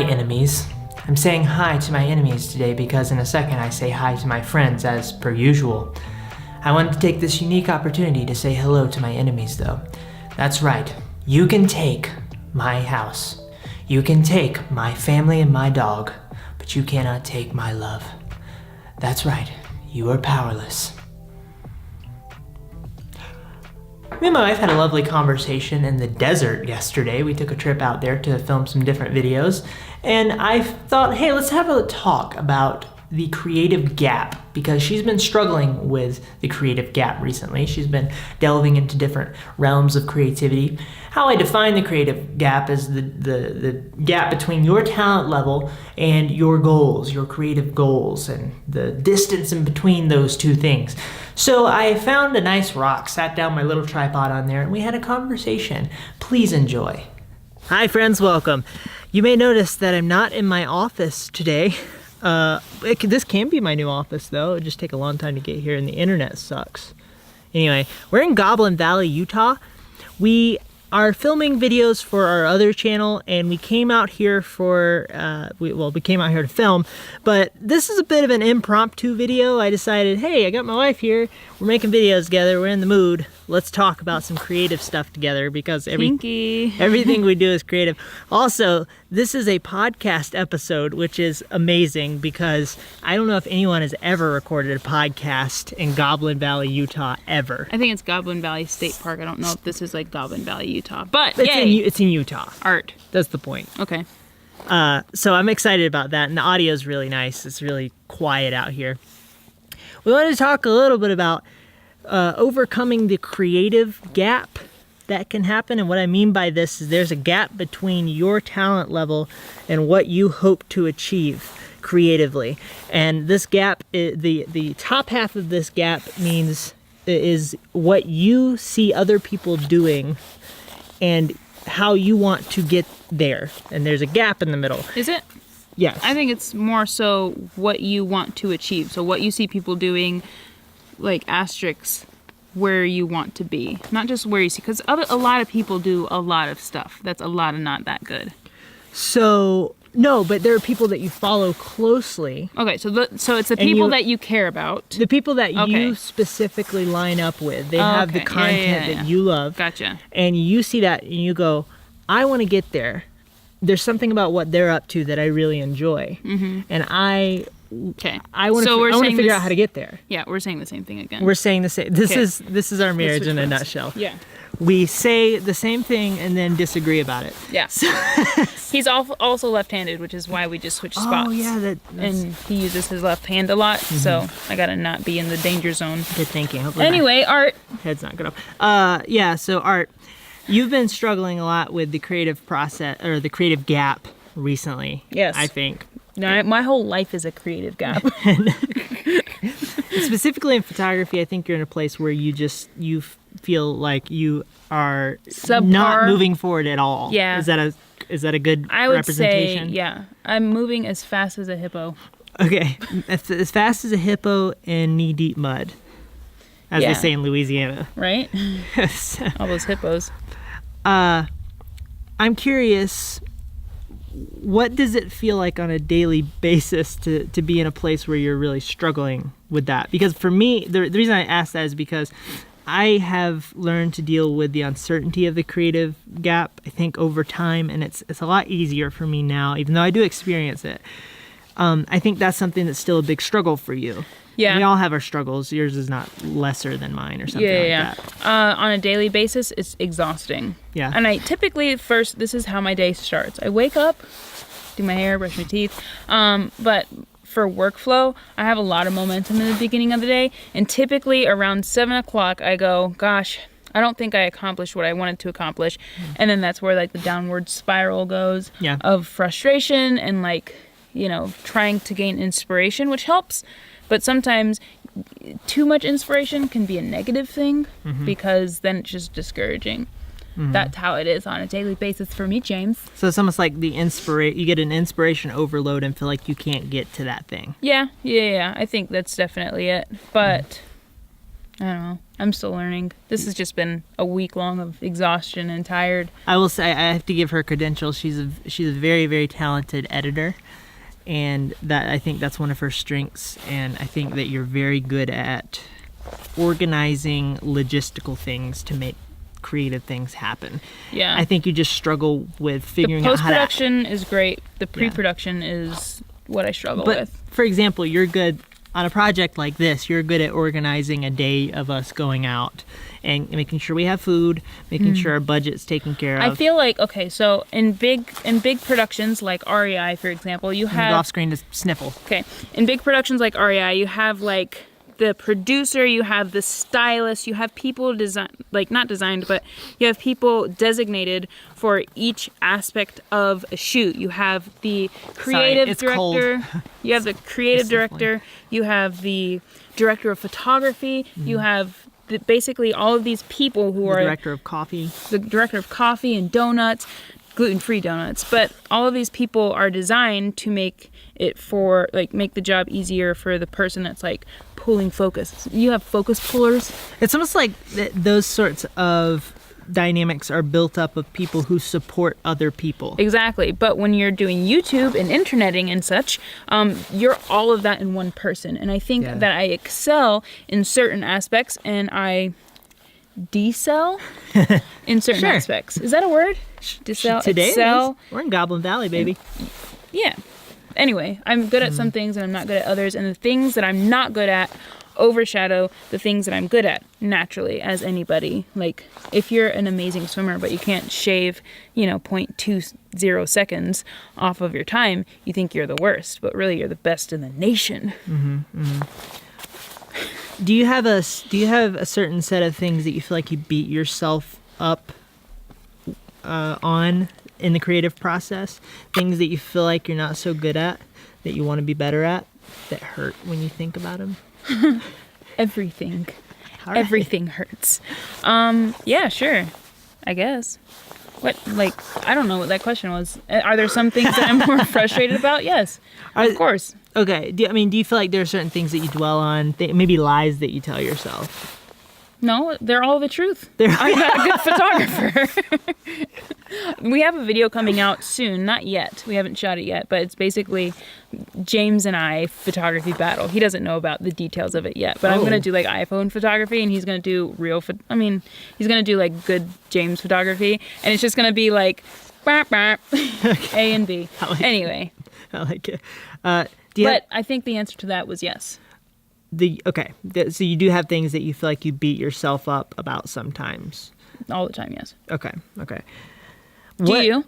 enemies. I'm saying hi to my enemies today because in a second I say hi to my friends as per usual. I wanted to take this unique opportunity to say hello to my enemies though. That's right, you can take my house. You can take my family and my dog, but you cannot take my love. That's right, you are powerless. Me and my wife had a lovely conversation in the desert yesterday. We took a trip out there to film some different videos, and I thought, hey, let's have a talk about the creative gap, because she's been struggling with the creative gap recently. She's been delving into different realms of creativity. How I define the creative gap is the gap between your talent level and your goals, your creative goals, and the distance in between those two things. So I found a nice rock, sat down my little tripod on there, and we had a conversation. Please enjoy. Hi friends, welcome. You may notice that I'm not in my office today. This can be my new office though. It'll just take a long time to get here and the internet sucks. Anyway, we're in Goblin Valley, Utah. We are filming videos for our other channel, and we came out here for, we came out here to film, but this is a bit of an impromptu video. I decided, hey, I got my wife here, we're making videos together, we're in the mood, let's talk about some creative stuff together, because everything we do is creative. Also, this is a podcast episode, which is amazing because I don't know if anyone has ever recorded a podcast in Goblin Valley, Utah, ever. I think it's Goblin Valley State Park. I don't know if this is like Goblin Valley, Utah, but it's in Utah. Art. That's the point. Okay. So I'm excited about that, and the audio is really nice. It's really quiet out here. We wanted to talk a little bit about overcoming the creative gap that can happen. And what I mean by this is there's a gap between your talent level and what you hope to achieve creatively. And this gap, the top half of this gap is what you see other people doing and how you want to get there. And there's a gap in the middle. Is it? Yes. I think it's more so what you want to achieve. So what you see people doing, like asterisks, where you want to be, not just where you see, because a lot of people do a lot of stuff that's a lot of not that good. So no, but there are people that you follow closely. Okay, so it's the people that you care about, the people that you specifically line up with. They have the content that you love. Gotcha. And you see that and you go, I want to get there. There's something about what they're up to that I really enjoy, and I want to figure out how to get there. Yeah, we're saying the same thing again. We're saying the same. This is our marriage in a nutshell. Yeah. We say the same thing and then disagree about it. Yeah. He's also left-handed, which is why we just switched spots. Oh yeah, and he uses his left hand a lot, so I gotta not be in the danger zone. Good thinking. Anyway, Art. Head's not good up. Yeah. So Art, you've been struggling a lot with the creative process or the creative gap recently. Yes. I think. No, my whole life is a creative gap. Specifically in photography, I think you're in a place where you feel like you are not moving forward at all. Yeah. Is that a good I would representation? say, yeah. I'm moving as fast as a hippo. Okay. As fast as a hippo in knee-deep mud, as they say in Louisiana. Right? All those hippos. I'm curious, what does it feel like on a daily basis to be in a place where you're really struggling with that? Because for me, the reason I ask that is because I have learned to deal with the uncertainty of the creative gap, I think, over time, and it's a lot easier for me now, even though I do experience it. I think that's something that's still a big struggle for you. Yeah. We all have our struggles. Yours is not lesser than mine or something like that. On a daily basis, it's exhausting. Yeah. And I typically, this is how my day starts. I wake up, do my hair, brush my teeth. But for workflow, I have a lot of momentum in the beginning of the day. And typically around 7 o'clock, I go, gosh, I don't think I accomplished what I wanted to accomplish. And then that's where like the downward spiral goes of frustration and like, trying to gain inspiration, which helps. But sometimes too much inspiration can be a negative thing because then it's just discouraging. That's how it is on a daily basis for me, James. So it's almost like you get an inspiration overload and feel like you can't get to that thing. Yeah. I think that's definitely it. But I don't know. I'm still learning. This has just been a week long of exhaustion and tired. I will say I have to give her credentials. She's a very, very talented editor, and that I think that's one of her strengths. And I think that you're very good at organizing logistical things to make creative things happen. Yeah. I think you just struggle with figuring The out how to. post-production is great. The pre-production is what I struggle But with. for example, you're good on a project like this. You're good at organizing a day of us going out and making sure we have food, making sure our budget's taken care of. I feel like, okay, so in big productions like REI, for example, you Go have off screen to sniffle. Okay. In big productions like REI, you have like the producer, you have the stylist, you have people not designed, but you have people designated for each aspect of a shoot. You have the creative director, you have the creative director, you have the director of photography, you have basically all of these people who are The director of coffee and donuts, gluten-free donuts, but all of these people are designed to make it make the job easier for the person that's like pulling focus. You have focus pullers. It's almost like those sorts of dynamics are built up of people who support other people. Exactly. But when you're doing YouTube and interneting and such, you're all of that in one person. And I think that I excel in certain aspects and I decel in certain aspects. Is that a word? Decel? Today Excel? we're in Goblin Valley, baby. Yeah. Anyway, I'm good at some things and I'm not good at others. And the things that I'm not good at overshadow the things that I'm good at naturally, as anybody. Like, if you're an amazing swimmer, but you can't shave, 0.20 seconds off of your time, you think you're the worst. But really, you're the best in the nation. Do you have a certain set of things that you feel like you beat yourself up on in the creative process? Things that you feel like you're not so good at, that you want to be better at, that hurt when you think about them? Everything. All right. Everything hurts. Yeah, sure. I guess. What, I don't know what that question was. Are there some things that I'm more frustrated about? Yes, of course. Okay. Do you feel like there are certain things that you dwell on, maybe lies that you tell yourself? No, they're all the truth. I'm not a good photographer. We have a video coming out soon. Not yet. We haven't shot it yet, but it's basically James and I photography battle. He doesn't know about the details of it yet, but I'm going to do iPhone photography and he's going to do he's going to do good James photography and it's just going to be bap, bap, A and B. Anyway. I like it. I think the answer to that was yes. So you do have things that you feel like you beat yourself up about sometimes. All the time, yes. Okay. Do you?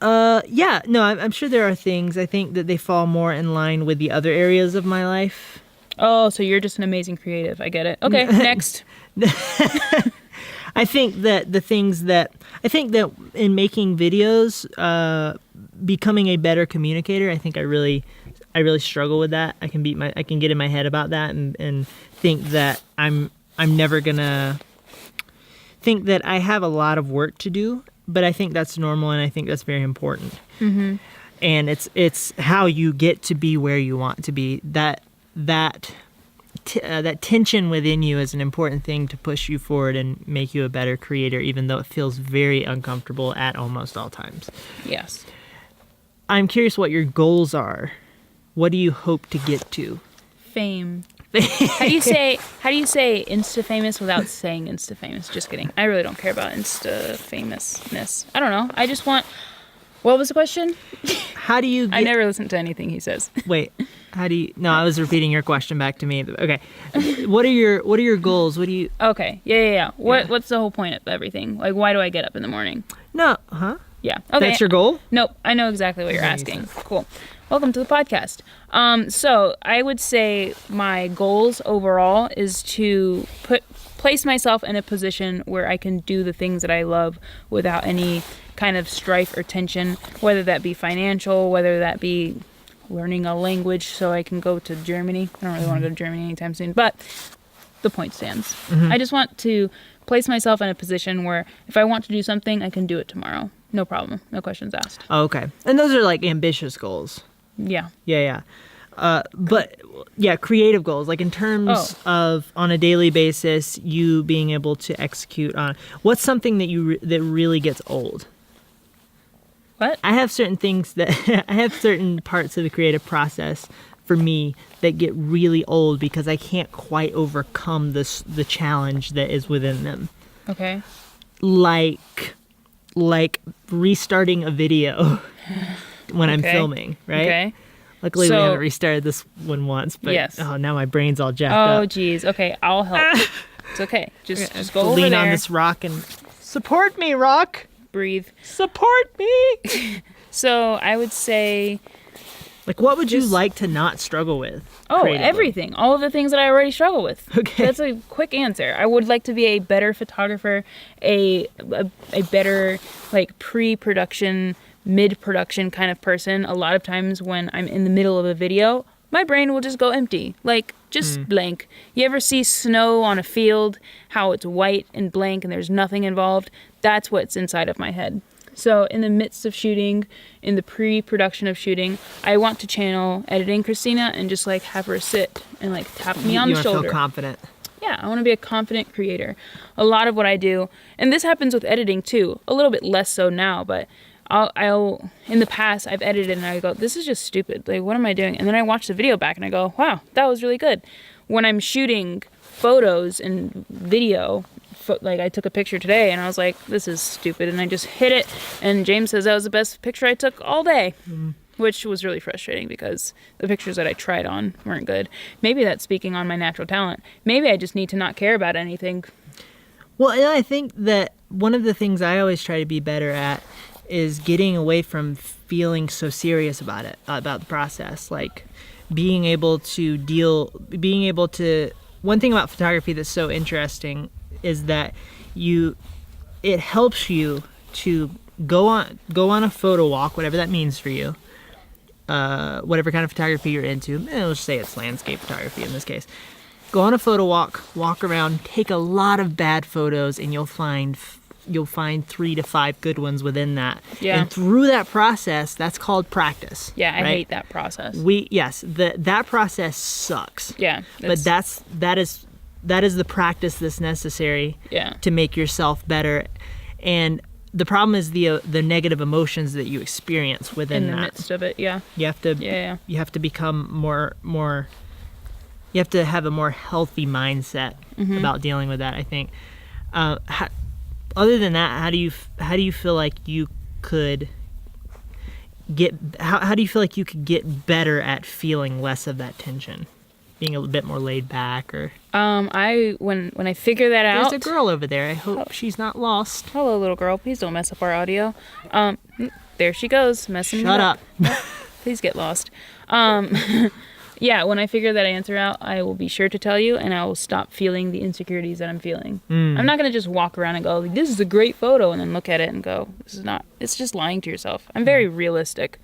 Yeah. No, I'm sure there are things. I think that they fall more in line with the other areas of my life. Oh, so you're just an amazing creative. I get it. Okay, next. I think that in making videos, becoming a better communicator, I think I really struggle with that. I can get in my head about that and think that I'm never gonna think that I have a lot of work to do, but I think that's normal and I think that's very important. Mm-hmm. And it's how you get to be where you want to be. That tension within you is an important thing to push you forward and make you a better creator, even though it feels very uncomfortable at almost all times. Yes. I'm curious what your goals are. What do you hope to get to? Fame. How do you say insta famous without saying insta famous? Just kidding. I really don't care about insta famousness. I don't know. I just want. What was the question? How do you? I never listen to anything he says. Wait. How do you? No, I was repeating your question back to me. Okay. What are your goals? What do you? Okay. Yeah. What's the whole point of everything? Why do I get up in the morning? No. Huh? Yeah. Okay. That's your goal? Nope. I know exactly what you're asking. Cool. Welcome to the podcast. So I would say my goals overall is to place myself in a position where I can do the things that I love without any kind of strife or tension, whether that be financial, whether that be learning a language so I can go to Germany. I don't really want to go to Germany anytime soon, but the point stands. Mm-hmm. I just want to place myself in a position where if I want to do something, I can do it tomorrow. No problem. No questions asked. Oh, okay. And those are ambitious goals. Yeah. Yeah. But yeah, creative goals, like in terms of on a daily basis, you being able to execute on what's something that that really gets old. What? I have certain things that I have certain parts of the creative process for me that get really old because I can't quite overcome the challenge that is within them. Okay. Like restarting a video when I'm filming, right? Okay. Luckily, we haven't restarted this one once, but yes. Oh, now my brain's all jacked up. Oh, geez. Okay, I'll help. It's okay. Just go over lean there. on this rock and support me, rock. Breathe. Support me. So I would say, like, what would you like to not struggle with? Oh, creatively? everything. All of the things that I already struggle with. Okay. That's a quick answer. I would like to be a better photographer, a better, like, pre-production, mid-production kind of person. A lot of times when I'm in the middle of a video, my brain will just go empty. Like, just blank. You ever see snow on a field, how it's white and blank and there's nothing involved? That's what's inside of my head. So in the midst of shooting, in the pre-production of shooting, I want to channel editing Christina and just like have her sit and like tap me on the shoulder. You feel confident. Yeah, I want to be a confident creator. A lot of what I do, and this happens with editing too, a little bit less so now, but I'll in the past I've edited and I go, this is just stupid. Like, what am I doing? And then I watch the video back and I go, wow, that was really good. When I'm shooting photos and video, like I took a picture today and I was like, this is stupid, and I just hit it, and James says that was the best picture I took all day, which was really frustrating because the pictures that I tried on weren't good. Maybe that's speaking on my natural talent. Maybe I just need to not care about anything. Well, and I think that one of the things I always try to be better at is getting away from feeling so serious about it, about the process, like being able to one thing about photography that's so interesting is that it helps you to go on a photo walk, whatever that means for you, whatever kind of photography you're into. Let's say it's landscape photography in this case. Go on a photo walk around, take a lot of bad photos, and you'll find 3 to 5 good ones within that. Yeah. And through that process, that's called practice. Yeah, I right? hate that process. That process sucks. Yeah. But that is the practice that's necessary to make yourself better. And the problem is the negative emotions that you experience within in the midst of it. Yeah. You have to you have to become more you have to have a more healthy mindset about dealing with that, I think. Other than that, how do you feel like you could how do you feel like you could get better at feeling less of that tension? Being a bit more laid back, or when I figure that out. There's a girl over there. I hope she's not lost. Hello, little girl. Please don't mess up our audio. There she goes, messing Shut up. Please get lost. Yeah, when I figure that answer out, I will be sure to tell you, and I will stop feeling the insecurities that I'm feeling. I'm not going to just walk around and go, this is a great photo, and then look at it and go, this is not. It's just lying to yourself. I'm very realistic.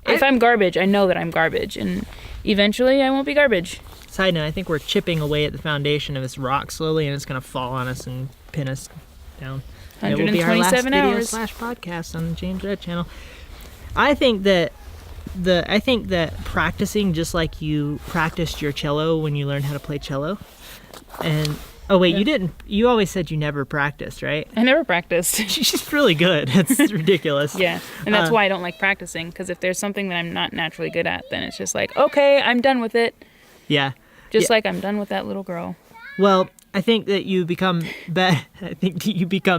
If I'm garbage, I know that I'm garbage, and eventually I won't be garbage. Side note, I think we're chipping away at the foundation of this rock slowly, and it's going to fall on us and pin us down. 127 it will be our last video hours. /podcast on the James Red channel. I think that practicing just like you practiced your cello when you learned how to play cello, and you didn't. You always said you never practiced, right? I never practiced. She's really good. It's ridiculous. Yeah, and that's why I don't like practicing, because if there's something that I'm not naturally good at, then it's just like, okay, I'm done with it. Yeah. Just like I'm done with that little girl. Well, I think that you become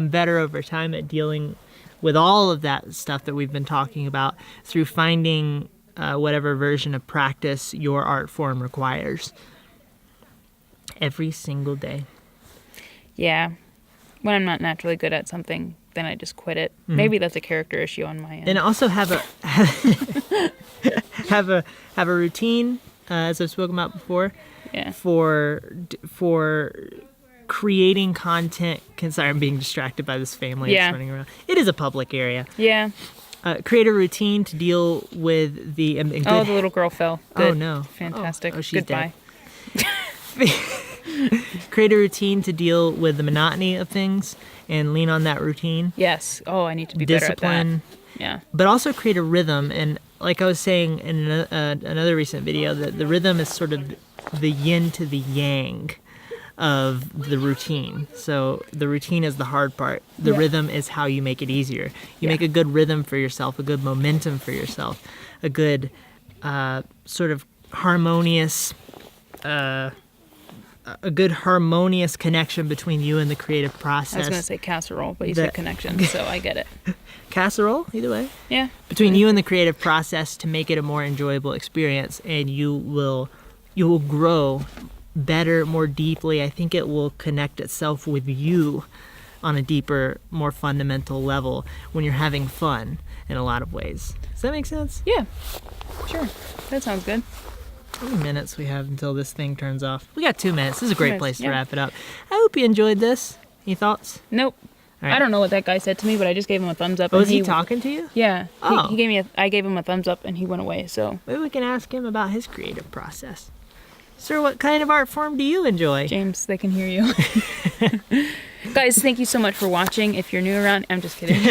better over time at dealing with all of that stuff that we've been talking about through finding whatever version of practice your art form requires every single day. Yeah. When I'm not naturally good at something, then I just quit it. Maybe that's a character issue on my end. And also have a routine, as I've spoken about before. Yeah. For creating content. Sorry, I'm being distracted by this family that's running around. It is a public area. Yeah. Create a routine to deal with the... the little girl fell. Good. Oh, no. Fantastic. Oh, she's Goodbye. Dead. Create a routine to deal with the monotony of things and lean on that routine. Yes. Oh, I need to be better at that. Discipline. Yeah. But also create a rhythm. And like I was saying in another recent video, that the rhythm is sort of the yin to the yang of the routine. So the routine is the hard part. The rhythm is how you make it easier. You make a good rhythm for yourself, a good momentum for yourself, a good sort of harmonious connection between you and the creative process. I was going to say casserole, but you said connection, so I get it. Casserole, either way. Yeah. Between you and the creative process to make it a more enjoyable experience, and you will grow better, more deeply. I think it will connect itself with you on a deeper, more fundamental level when you're having fun in a lot of ways. Does that make sense? Yeah. Sure. That sounds good. How many minutes we have until this thing turns off? We got 2 minutes. This is a great place to yeah. wrap it up. I hope you enjoyed this. Any thoughts? Nope. All right. I don't know what that guy said to me, but I just gave him a thumbs up. Was he talking to you? Yeah. Oh. He gave me I gave him a thumbs up and he went away, so. Maybe we can ask him about his creative process. Sir, what kind of art form do you enjoy? James, they can hear you. Guys, thank you so much for watching. If you're new around, I'm just kidding.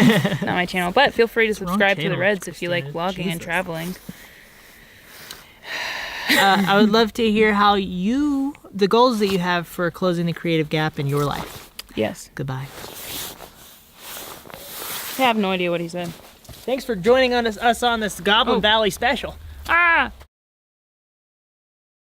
Not my channel, but feel free to subscribe to the Reds if you like vlogging and traveling. I would love to hear how the goals that you have for closing the creative gap in your life. Yes. Goodbye. I have no idea what he said. Thanks for joining us on this Goblin Valley special. Ah!